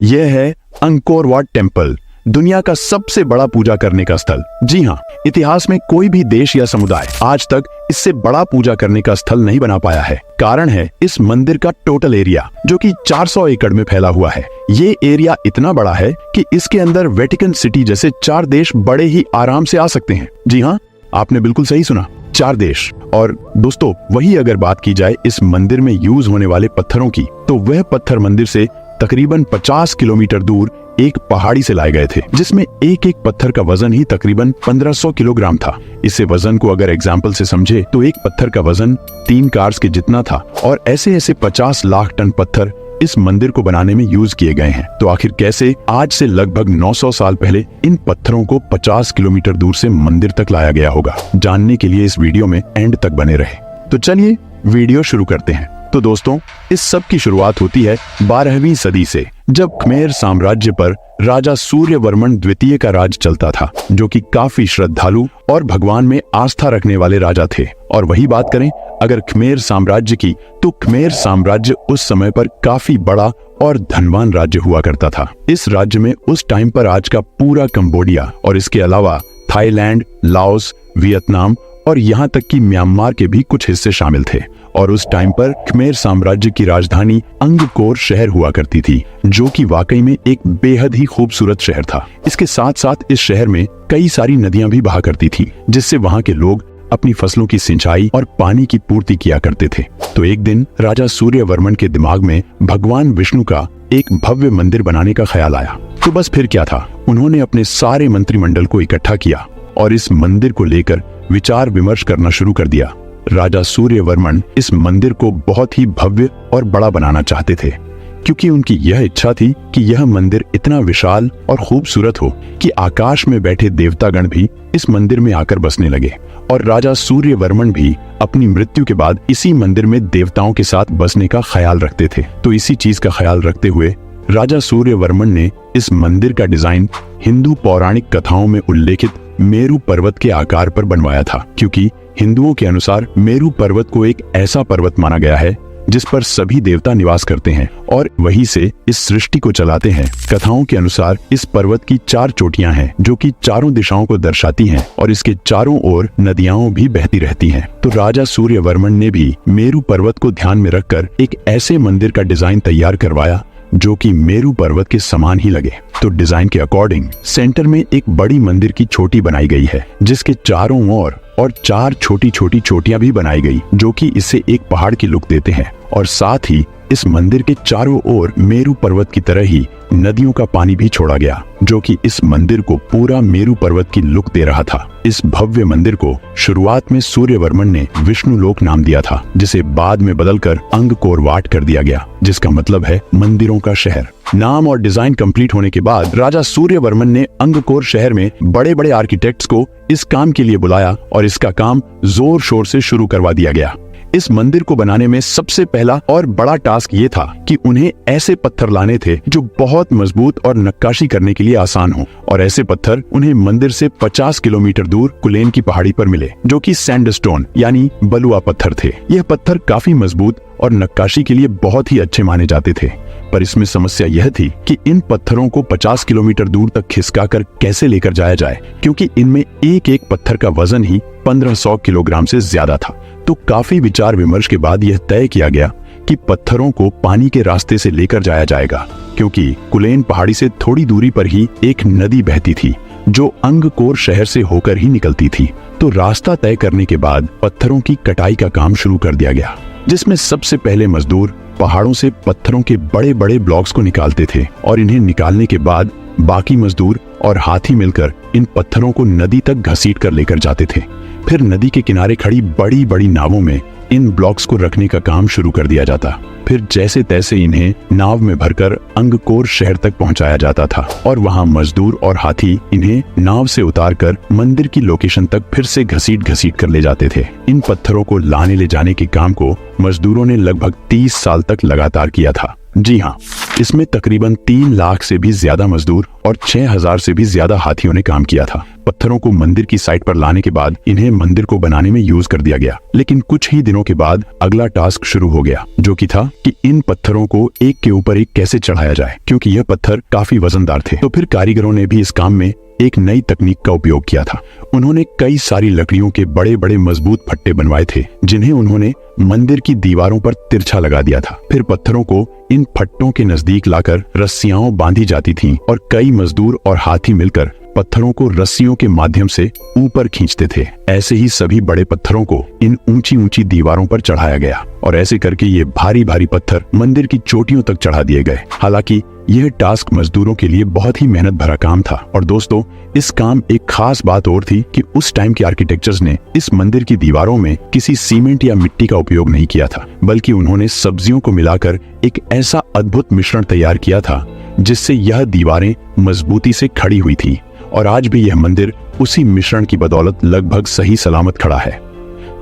यह है Angkor Wat temple, दुनिया का सबसे बड़ा पूजा करने का स्थल। जी हाँ, इतिहास में कोई भी देश या समुदाय आज तक इससे बड़ा पूजा करने का स्थल नहीं बना पाया है। कारण है इस मंदिर का टोटल एरिया, जो कि 400 एकड़ में फैला हुआ है। ये एरिया इतना बड़ा है कि इसके अंदर वेटिकन सिटी जैसे 4 देश बड़े ही आराम से आ सकते हैं। जी हाँ, आपने बिल्कुल सही सुना, 4 देश। और दोस्तों, वही अगर बात की जाए इस मंदिर में यूज होने वाले पत्थरों की, तो वह पत्थर मंदिर से तकरीबन 50 किलोमीटर दूर एक पहाड़ी से लाए गए थे, जिसमें एक एक पत्थर का वजन ही तकरीबन 1500 किलोग्राम था। इसे वजन को अगर एग्जाम्पल से समझे तो एक पत्थर का वजन 3 कार्स के जितना था। और ऐसे ऐसे 50 लाख टन पत्थर इस मंदिर को बनाने में यूज किए गए हैं। तो आखिर कैसे आज से लगभग 900 साल पहले इन पत्थरों को 50 किलोमीटर दूर से मंदिर तक लाया गया होगा, जानने के लिए इस वीडियो में एंड तक बने रहे। तो चलिए वीडियो शुरू करते हैं। तो दोस्तों, इस सब की शुरुआत होती है 12वीं सदी से, जब खमेर साम्राज्य पर राजा सूर्यवर्मन द्वितीय का राज चलता था, जो कि काफी श्रद्धालु और भगवान में आस्था रखने वाले राजा थे। और वही बात करें अगर खमेर साम्राज्य की, तो खमेर साम्राज्य उस समय पर काफी बड़ा और धनवान राज्य हुआ करता था। इस राज्य में उस टाइम पर आज का पूरा कंबोडिया और इसके अलावा थाईलैंड, लाओस, वियतनाम और यहाँ तक कि म्यांमार के भी कुछ हिस्से शामिल थे। और उस टाइम पर खमेर साम्राज्य की राजधानी अंगकोर शहर हुआ करती थी, जो कि वाकई में एक बेहद ही खूबसूरत शहर था। इसके साथ साथ इस शहर में कई सारी नदियां भी बहा करती थी, जिससे वहां के लोग अपनी फसलों की सिंचाई और पानी की पूर्ति किया करते थे। तो एक दिन राजा सूर्यवर्मन के दिमाग में भगवान विष्णु का एक भव्य मंदिर बनाने का ख्याल आया। तो बस फिर क्या था, उन्होंने अपने सारे मंत्रिमंडल को इकट्ठा किया और इस मंदिर को लेकर विचार विमर्श करना शुरू कर दिया। राजा सूर्यवर्मन इस मंदिर को बहुत ही भव्य और बड़ा बनाना चाहते थे, क्योंकि उनकी यह इच्छा थी कि यह मंदिर इतना विशाल और खूबसूरत हो कि आकाश में बैठे देवतागण भी इस मंदिर में आकर बसने लगे। और राजा सूर्यवर्मन भी अपनी मृत्यु के बाद इसी मंदिर में देवताओं के साथ बसने का ख्याल रखते थे। तो इसी चीज का ख्याल रखते हुए राजा सूर्यवर्मन ने इस मंदिर का डिजाइन हिंदू पौराणिक कथाओं में उल्लेखित मेरू पर्वत के आकार पर बनवाया था, क्योंकि हिंदुओं के अनुसार मेरू पर्वत को एक ऐसा पर्वत माना गया है जिस पर सभी देवता निवास करते हैं और वहीं से इस सृष्टि को चलाते हैं। कथाओं के अनुसार इस पर्वत की 4 चोटियां हैं, जो कि चारों दिशाओं को दर्शाती हैं और इसके चारों ओर नदियां भी बहती रहती हैं। तो राजा सूर्यवर्मन ने भी मेरू पर्वत को ध्यान में रखकर एक ऐसे मंदिर का डिजाइन तैयार करवाया जो कि मेरू पर्वत के समान ही लगे। तो डिजाइन के अकॉर्डिंग सेंटर में एक बड़ी मंदिर की चोटी बनाई गई है, जिसके चारों ओर और 4 छोटी छोटी चोटियां भी बनाई गई, जो कि इसे एक पहाड़ की लुक देते हैं। और साथ ही इस मंदिर के चारों ओर मेरू पर्वत की तरह ही नदियों का पानी भी छोड़ा गया, जो कि इस मंदिर को पूरा मेरू पर्वत की लुक दे रहा था। इस भव्य मंदिर को शुरुआत में सूर्यवर्मन ने विष्णु लोक नाम दिया था, जिसे बाद में बदलकर अंगकोर वाट कर दिया गया, जिसका मतलब है मंदिरों का शहर। नाम और डिजाइन कंप्लीट होने के बाद राजा सूर्यवर्मन ने अंगकोर शहर में बड़े बड़े आर्किटेक्ट्स को इस काम के लिए बुलाया और इसका काम जोर शोर से शुरू करवा दिया गया। इस मंदिर को बनाने में सबसे पहला और बड़ा टास्क ये था कि उन्हें ऐसे पत्थर लाने थे जो बहुत मजबूत और नक्काशी करने के लिए आसान हो। और ऐसे पत्थर उन्हें मंदिर से 50 किलोमीटर दूर कुलेन की पहाड़ी पर मिले, जो कि सैंडस्टोन यानी बलुआ पत्थर थे। यह पत्थर काफी मजबूत और नक्काशी के लिए बहुत ही अच्छे माने जाते थे। पर इसमें समस्या यह थी कि इन पत्थरों को 50 किलोमीटर दूर तक खिसकाकर कैसे लेकर जाया जाए, क्योंकि इनमें एक एक पत्थर का वजन ही 1500 किलोग्राम से ज्यादा था। तो काफी विचार विमर्श के बाद यह तय किया गया कि पत्थरों को पानी के रास्ते से लेकर जाया जाएगा, क्योंकि कुलेन पहाड़ी से थोड़ी दूरी पर ही एक नदी बहती थी, जो अंगकोर शहर से होकर ही निकलती थी। तो रास्ता तय करने के बाद पत्थरों की कटाई का काम शुरू कर दिया गया, जिसमें सबसे पहले मजदूर पहाड़ों से पत्थरों के बड़े बड़े ब्लॉक्स को निकालते थे और इन्हें निकालने के बाद बाकी मजदूर और हाथी मिलकर इन पत्थरों को नदी तक घसीट कर लेकर जाते थे। फिर नदी के किनारे खड़ी बड़ी बड़ी नावों में इन ब्लॉक्स को रखने का काम शुरू कर दिया जाता। फिर जैसे तैसे इन्हें नाव में भरकर अंगकोर शहर तक पहुंचाया जाता था और वहां मजदूर और हाथी इन्हें नाव से उतारकर मंदिर की लोकेशन तक फिर से घसीट घसीट कर ले जाते थे। इन पत्थरों को लाने ले जाने के काम को मजदूरों ने लगभग 30 साल तक लगातार किया था। जी हाँ, इसमें तकरीबन 3 लाख से भी ज्यादा मजदूर और 6000 से भी ज्यादा हाथियों ने काम किया था। पत्थरों को मंदिर की साइट पर लाने के बाद इन्हें मंदिर को बनाने में यूज कर दिया गया। लेकिन कुछ ही दिनों के बाद अगला टास्क शुरू हो गया, जो कि था कि इन पत्थरों को एक के ऊपर एक कैसे चढ़ाया जाए, क्योंकि यह पत्थर काफी वजनदार थे। तो फिर कारीगरों ने भी इस काम में एक नई तकनीक का उपयोग किया था। उन्होंने कई सारी लकड़ियों के बड़े बड़े मजबूत फट्टे बनवाए थे, जिन्हें उन्होंने मंदिर की दीवारों पर तिरछा लगा दिया था। फिर पत्थरों को इन फट्टों के नजदीक लाकर रस्सियां बांधी जाती थीं और कई मजदूर और हाथी मिलकर पत्थरों को रस्सियों के माध्यम से ऊपर खींचते थे। ऐसे ही सभी बड़े पत्थरों को इन ऊंची ऊंची दीवारों पर चढ़ाया गया और ऐसे करके ये भारी भारी पत्थर मंदिर की चोटियों तक चढ़ा दिए गए। हालांकि यह टास्क मजदूरों के लिए बहुत ही मेहनत भरा काम था। और दोस्तों, इस काम एक खास बात और थी कि उस टाइम के आर्किटेक्चर्स ने इस मंदिर की दीवारों में किसी सीमेंट या मिट्टी का उपयोग नहीं किया था, बल्कि उन्होंने सब्जियों को मिलाकर एक ऐसा अद्भुत मिश्रण तैयार किया था जिससे यह दीवारें मजबूती से खड़ी हुई थी। और आज भी यह मंदिर उसी मिश्रण की बदौलत लगभग सही सलामत खड़ा है।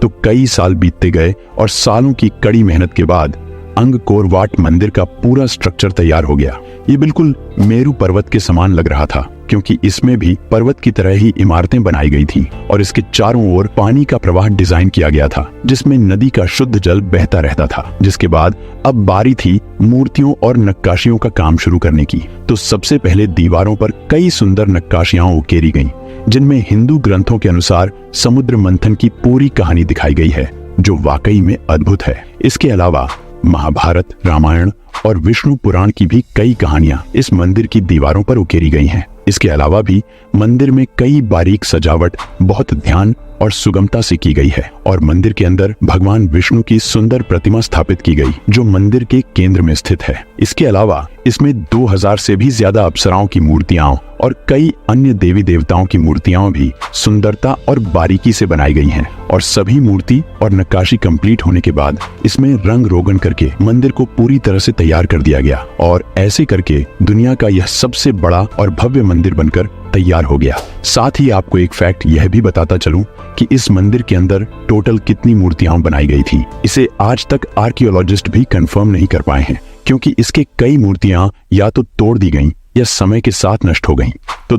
तो कई साल बीतते गए और सालों की कड़ी मेहनत के बाद अंगकोर वाट मंदिर का पूरा स्ट्रक्चर तैयार हो गया। ये बिल्कुल मेरू पर्वत के समान लग रहा था, क्योंकि इसमें भी पर्वत की तरह ही इमारतें बनाई गई थी और इसके चारों ओर पानी का प्रवाह डिजाइन किया गया था, जिसमें नदी का शुद्ध जल बहता रहता था। जिसके बाद अब बारी थी मूर्तियों और नक्काशियों का काम शुरू करने की। तो सबसे पहले दीवारों पर कई सुंदर नक्काशियां उकेरी गईं, जिनमें हिंदू ग्रंथों के अनुसार समुद्र मंथन की पूरी कहानी दिखाई गई है, जो वाकई में अद्भुत है। इसके अलावा महाभारत, रामायण और विष्णु पुराण की भी कई कहानियां इस मंदिर की दीवारों पर उकेरी गई हैं। इसके अलावा भी मंदिर में कई बारीक सजावट बहुत ध्यान और सुगमता से की गई है और मंदिर के अंदर भगवान विष्णु की सुंदर प्रतिमा स्थापित की गई, जो मंदिर के केंद्र में स्थित है। इसके अलावा इसमें 2000 से भी ज्यादा अप्सराओं की मूर्तियां और कई अन्य देवी देवताओं की मूर्तियां भी सुंदरता और बारीकी से बनाई गई हैं। और सभी मूर्ति और नक्काशी कंप्लीट होने के बाद इसमें रंग रोगन करके मंदिर को पूरी तरह से तैयार कर दिया गया और ऐसे करके दुनिया का यह सबसे बड़ा और भव्य मंदिर बनकर तैयार हो गया। साथ ही आपको एक फैक्ट यह भी बताता चलूं कि इस मंदिर के अंदर टोटल कितनी मूर्तियां बनाई गई थी। इसे आज तक आर्कियोलॉजिस्ट भी कंफर्म नहीं कर पाए हैं, क्योंकि इसके कई मूर्तियां या तो तोड़ दी गईं या समय के साथ नष्ट हो गईं। तो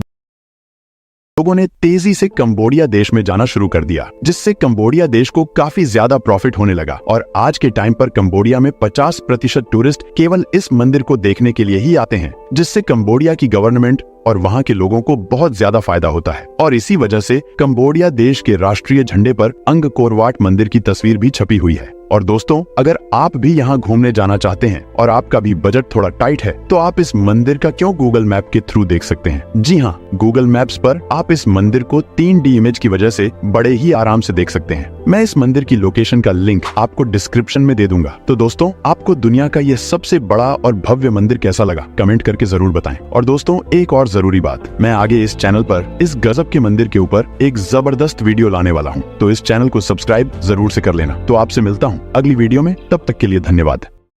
लोगों ने तेजी से कंबोडिया देश में जाना शुरू कर दिया, जिससे कंबोडिया देश को काफी ज्यादा प्रॉफिट होने लगा और आज के टाइम पर कंबोडिया में 50% टूरिस्ट केवल इस मंदिर को देखने के लिए ही आते हैं, जिससे कंबोडिया की गवर्नमेंट और वहां के लोगों को बहुत ज्यादा फायदा होता है। और इसी वजह से कंबोडिया देश के राष्ट्रीय झंडे पर अंगकोर वाट मंदिर की तस्वीर भी छपी हुई है। और दोस्तों, अगर आप भी यहाँ घूमने जाना चाहते हैं और आपका भी बजट थोड़ा टाइट है, तो आप इस मंदिर का क्यों गूगल मैप के थ्रू देख सकते हैं। जी हाँ, गूगल मैप्स पर आप इस मंदिर को 3D इमेज की वजह से बड़े ही आराम से देख सकते हैं। मैं इस मंदिर की लोकेशन का लिंक आपको डिस्क्रिप्शन में दे दूंगा। तो दोस्तों, आपको दुनिया का यह सबसे बड़ा और भव्य मंदिर कैसा लगा, कमेंट करके जरूर बताएं। और दोस्तों, एक और जरूरी बात, मैं आगे इस चैनल पर इस गजब के मंदिर के ऊपर एक जबरदस्त वीडियो लाने वाला हूँ, तो इस चैनल को सब्सक्राइब जरूर से कर लेना। तो आपसे मिलता हूँ अगली वीडियो में, तब तक के लिए धन्यवाद।